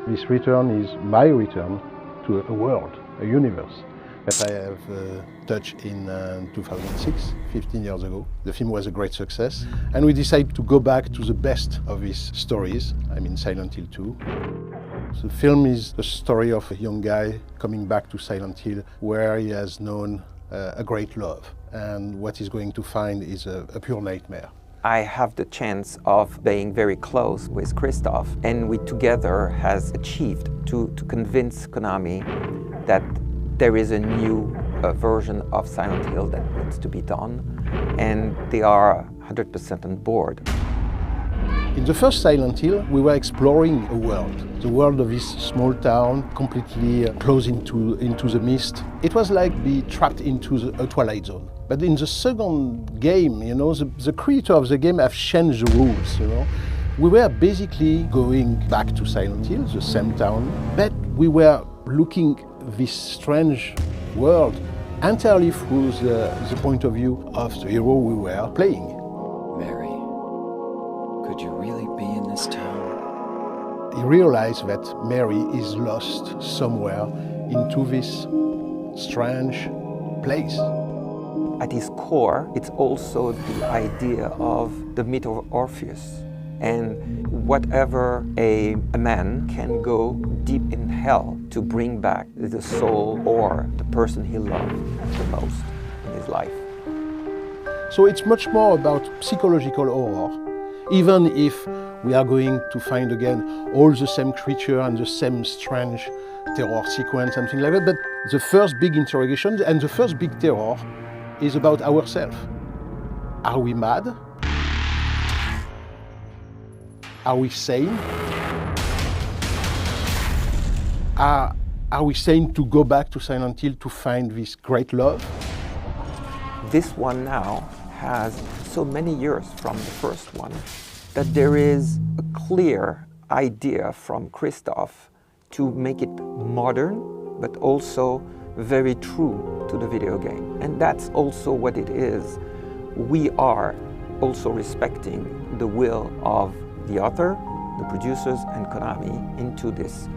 This return is my return to a world, a universe that I have touched in 2006, 15 years ago. The film was a great success, and we decided to go back to the best of his stories, I mean Silent Hill 2. The film is the story of a young guy coming back to Silent Hill where he has known a great love, and what he's going to find is a pure nightmare. I have the chance of being very close with Christoph, and we together has achieved to convince Konami that there is a new version of Silent Hill that needs to be done, and they are 100% on board. In the first Silent Hill, we were exploring a world, the world of this small town, completely closed into the mist. It was like being trapped into a Twilight Zone. But in the second game, you know, the creator of the game have changed the rules, you know. We were basically going back to Silent Hill, the same town, but we were looking this strange world entirely through the point of view of the hero we were playing. Mary, could you really be in this town? He realized that Mary is lost somewhere into this strange place. At its core, it's also the idea of the myth of Orpheus. And whatever a man can go deep in hell to bring back the soul or the person he loved the most in his life. So it's much more about psychological horror, even if we are going to find again all the same creature and the same strange terror sequence, something like that. But the first big interrogation and the first big terror is about ourselves. Are we mad? Are we sane? Are we sane to go back to Silent Hill to find this great love? This one now has so many years from the first one that there is a clear idea from Christoph to make it modern, but also very true to the video game. And that's also what it is. We are also respecting the will of the author, the producers, and Konami into this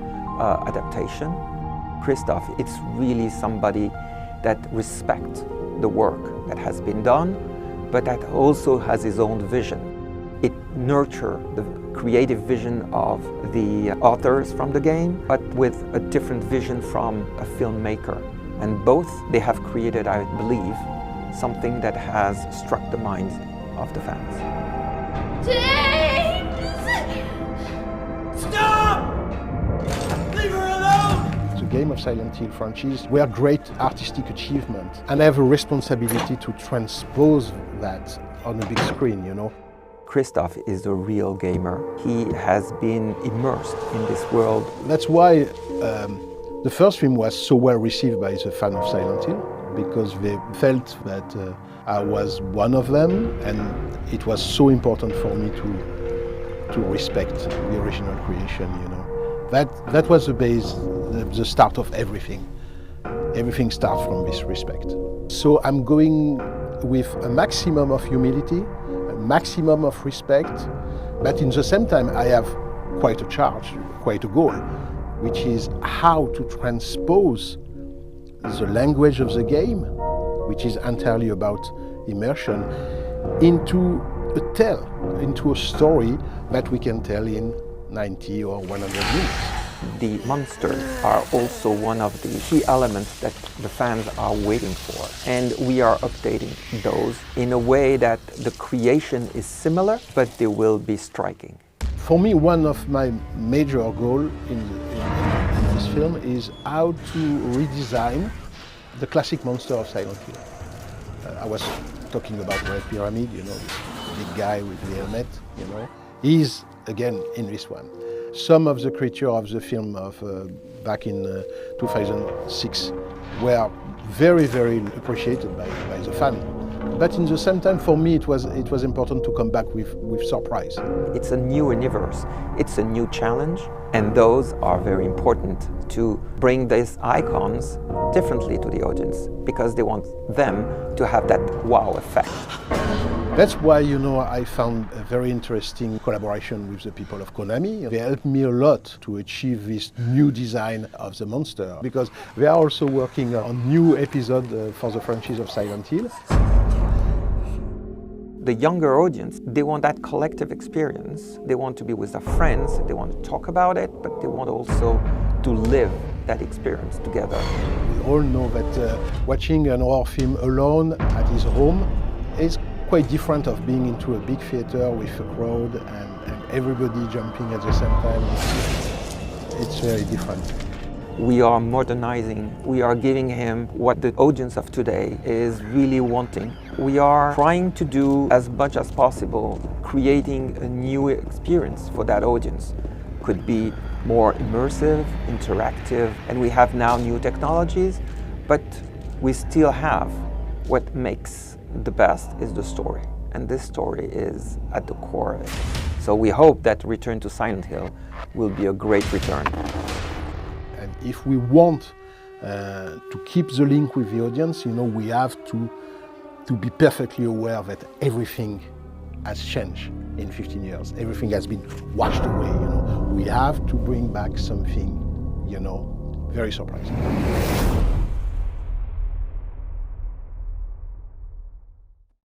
adaptation. Christoph, it's really somebody that respects the work that has been done, but that also has his own vision. It nurtures the creative vision of the authors from the game, but with a different vision from a filmmaker. And both, they have created, I believe, something that has struck the minds of the fans. James! Stop! Leave her alone! The Game of Silent Hill franchise were great artistic achievement, and I have a responsibility to transpose that on a big screen, you know. Christoph is a real gamer. He has been immersed in this world. That's why the first film was so well received by the fans of Silent Hill, because they felt that I was one of them, and it was so important for me to respect the original creation, you know. That was the base, the start of everything. Everything starts from this respect. So I'm going with a maximum of humility, a maximum of respect, but in the same time I have quite a charge, quite a goal, which is how to transpose the language of the game, which is entirely about immersion, into a tale, into a story that we can tell in 90 or 100 minutes. The monsters are also one of the key elements that the fans are waiting for. And we are updating those in a way that the creation is similar, but they will be striking. For me, one of my major goals in this film is how to redesign the classic monster of Silent Hill. I was talking about Red Pyramid, you know, this big guy with the helmet, you know. He's, again, in this one. Some of the creatures of the film of back in 2006 were very, very appreciated by the fan. But in the same time, for me, it was important to come back with surprise. It's a new universe, it's a new challenge, and those are very important to bring these icons differently to the audience, because they want them to have that wow effect. That's why, I found a very interesting collaboration with the people of Konami. They helped me a lot to achieve this new design of the monster, because they are also working on new episode for the franchise of Silent Hill. The younger audience, they want that collective experience. They want to be with their friends, they want to talk about it, but they want also to live that experience together. We all know that watching an horror film alone at his home is quite different of being into a big theater with a crowd and everybody jumping at the same time. It's very different. We are modernizing, we are giving him what the audience of today is really wanting. We are trying to do as much as possible, creating a new experience for that audience. Could be more immersive, interactive, and we have now new technologies, but we still have what makes the best is the story. And this story is at the core of it. So we hope that Return to Silent Hill will be a great return. And if we want to keep the link with the audience, we have to be perfectly aware that everything has changed in 15 years. Everything has been washed away, We have to bring back something, very surprising.